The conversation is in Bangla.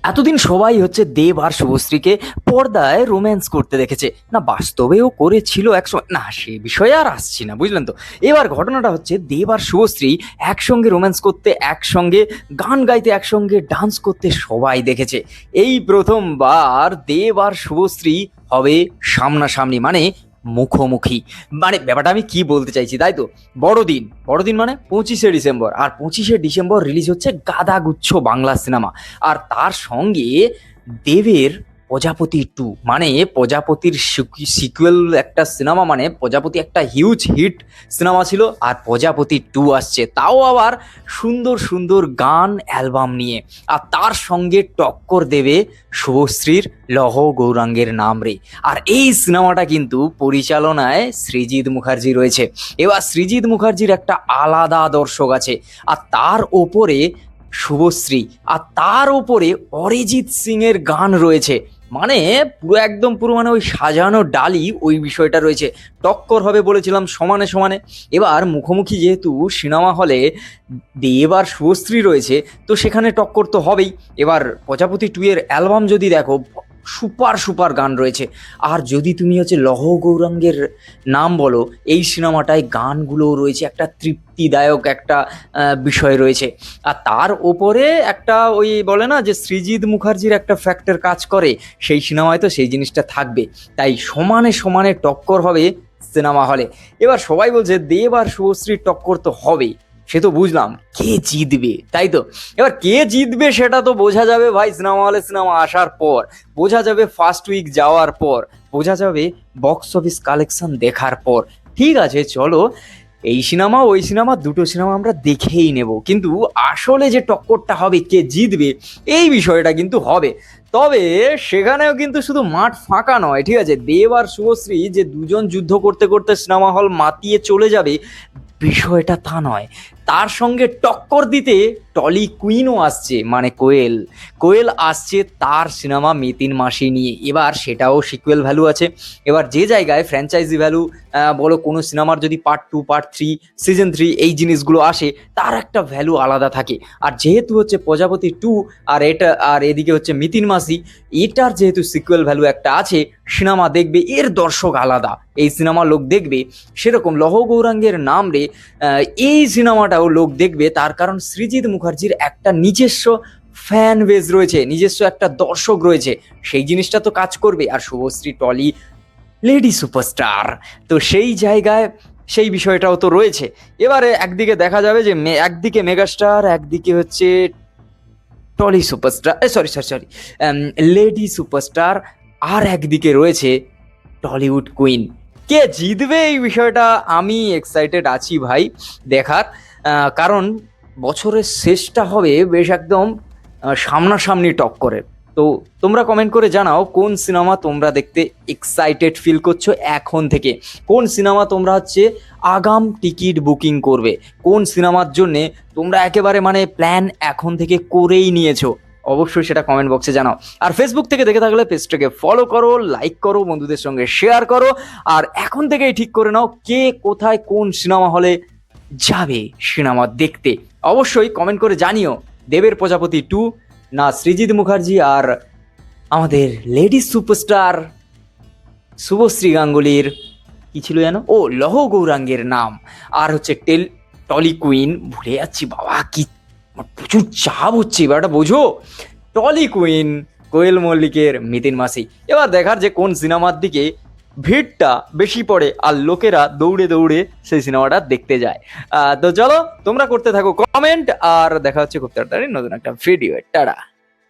এতদিন সবাই হচ্ছে দেব আর শুভশ্রীকে পর্দায় রোম্যান্স করতে দেখেছে, না বাস্তবেও করেছিল একসময়, না সে বিষয়ে আর আসছি না, বুঝলেন তো। এবার ঘটনাটা হচ্ছে দেব আর শুভশ্রী একসঙ্গে রোম্যান্স করতে, একসঙ্গে গান গাইতে, একসঙ্গে ডান্স করতে সবাই দেখেছে। এই প্রথমবার দেব আর শুভশ্রী হবে সামনাসামনি, মানে মুখোমুখি। মানে ব্যাপারটা আমি কি বলতে চাইছি, তাই তো? বড়দিন, বড়দিন মানে 25শে ডিসেম্বর, আর 25শে ডিসেম্বর রিলিজ হচ্ছে গাদাগুচ্ছ বাংলা সিনেমা। আর তার সঙ্গে দেবের প্রজাপতি 2, মানে প্রজাপতির সিকুয়েল একটা সিনেমা, মানে প্রজাপতি একটা হিউজ হিট সিনেমা ছিল, আর প্রজাপতি 2 আসছে, তাও আবার সুন্দর সুন্দর গান অ্যালবাম নিয়ে। আর তার সঙ্গে টক্কর দেবে শুভশ্রীর লহ গৌরাঙ্গের নাম রে। আর এই সিনেমাটা কিন্তু পরিচালনায় সৃজিত মুখার্জি রয়েছে। এবার সৃজিত মুখার্জির একটা আলাদা দর্শক আছে, আর তার ওপরে শুভশ্রী, আর তার ওপরে অরিজিৎ সিং এর গান রয়েছে। মানে পুরো একদম পুরো মানে ওই সাজানো ডালি ওই বিষয়টা রয়েছে। টক্কর হবে বলেছিলাম সমানে সমানে। এবার মুখোমুখি যেহেতু সিনেমা হলে দেব আর শুভশ্রী রয়েছে, তো সেখানে টক্কর তো হবেই। এবার প্রজাপতি 2 এর অ্যালবাম যদি দেখো, সুপার সুপার গান রয়েছে। আর যদি তুমি হচ্ছে লহ গৌরাঙ্গের নাম বলো, এই সিনেমাটায় গানগুলো রয়েছে, একটা তৃপ্তিদায়ক একটা বিষয় রয়েছে। আর তার ওপরে একটা ওই বলে না যে সৃজিত মুখার্জির একটা ফ্যাক্টর কাজ করে, সেই সিনেমায় তো সেই জিনিসটা থাকবে। তাই সমানে সমানে টক্কর হবে সিনেমা হলে। এবার সবাই বলছে দেব আর শুভশ্রীর টক্কর তো হবেই, সে তো বুঝলাম, কে জিতবে, তাই তো? এবার কে জিতবে সেটা তো বোঝা যাবে ভাই সিনেমা হলে সিনেমা আসার পর, বোঝা যাবে ফার্স্ট উইক যাওয়ার পর, বোঝা যাবে বক্স অফিস কালেকশন দেখার পর। ঠিক আছে, চলো এই সিনেমা ওই সিনেমা দুটো সিনেমা আমরা দেখেই নেব, কিন্তু আসলে যে টক্করটা হবে, কে জিতবে, এই বিষয়টা কিন্তু হবে। তবে সেখানেও কিন্তু শুধু মাঠ ফাঁকা নয়, ঠিক আছে? দেব আর শুভশ্রী যে দুজন যুদ্ধ করতে করতে সিনেমা হল মাতিয়ে চলে যাবে, বিষয়টা তা নয়। তার সঙ্গে টক্কর দিতে টলি কুইনও আসছে, মানে কোয়েল। কোয়েল আসছে তার সিনেমা মেতিন মাসি নিয়ে। এবার সেটাও সিকুয়েল ভ্যালু আছে। এবার যে জায়গায় ফ্র্যাঞ্চাইজি ভ্যালু বলো, কোনো সিনেমার যদি পার্ট 2, পার্ট 3, সিজন 3 এই জিনিসগুলো আসে, তার একটা ভ্যালু আলাদা থাকে। আর যেহেতু হচ্ছে প্রজাপতি 2 আর এটা, আর এদিকে হচ্ছে মিতিন মাসি, এটার যেহেতু সিকুয়েল ভ্যালু একটা আছে, সিনেমা দেখবে এর দর্শক আলাদা, এই সিনেমা লোক দেখবে। সেরকম লহ গৌরাঙ্গের নাম রে এই সিনেমাটাও লোক দেখবে, তার কারণ সৃজিত মুখার্জির একটা নিজস্ব ফ্যান বেজ রয়েছে, নিজস্ব একটা দর্শক রয়েছে, সেই জিনিসটা তো কাজ করবে। আর শুভশ্রী টলি লেডি সুপারস্টার, তো সেই জায়গায় সেই বিষয়টাও তো রয়েছে। এবারে একদিকে দেখা যাবে যে একদিকে মেগাস্টার, একদিকে হচ্ছে Tolly superstar, sorry sorry sorry lady superstar, আর একদিকে রয়েছে টলিউড কুইন। কে জিতবে এই বিষয়টা আমি এক্সাইটেড আছি ভাই দেখার, কারণ বছরের শেষটা হবে বেশ একদম সামনাসামনি টক্করে। তো তোমরা কমেন্ট করে জানাও কোন সিনেমা তোমরা দেখতে এক্সাইটেড ফিল করছো এখন থেকে, কোন সিনেমা তোমরা হচ্ছে আগাম টিকিট বুকিং করবে, কোন সিনেমার জন্যে তোমরা একেবারে মানে প্ল্যান এখন থেকে করেই নিয়েছো, অবশ্যই সেটা কমেন্ট বক্সে জানাও। আর ফেসবুক থেকে দেখে থাকলে পেজটাকে ফলো করো, লাইক করো, বন্ধুদের সঙ্গে শেয়ার করো। আর এখন থেকেই ঠিক করে নাও কে কোথায় কোন সিনেমা হলে যাবে সিনেমা দেখতে, অবশ্যই কমেন্ট করে জানিও। দেবের প্রজাপতি 2 না সৃজিত মুখার্জি আর আমাদের লেডি সুপারস্টার শুভশ্রী গাঙ্গুলির কি ছিল যেন, ও লহ গৌরাঙ্গের নাম, আর হচ্ছে টলি কুইন, ভুলে যাচ্ছি বাবা, কি প্রচুর চাপ হচ্ছে, এবারটা বোঝো। টলি কুইন, কোয়েল মল্লিকের মিতিন মাসি। এবার দেখার যে কোন সিনেমার দিকে ভিড়টা বেশি পড়ে আর লোকেরা দৌড়ে দৌড়ে সেই সিনেমাটা দেখতে যায়। তো চলো তোমরা করতে থাকো কমেন্ট, আর দেখা হচ্ছে খুব তাড়াতাড়ি নতুন একটা ভিডিও। টাটা।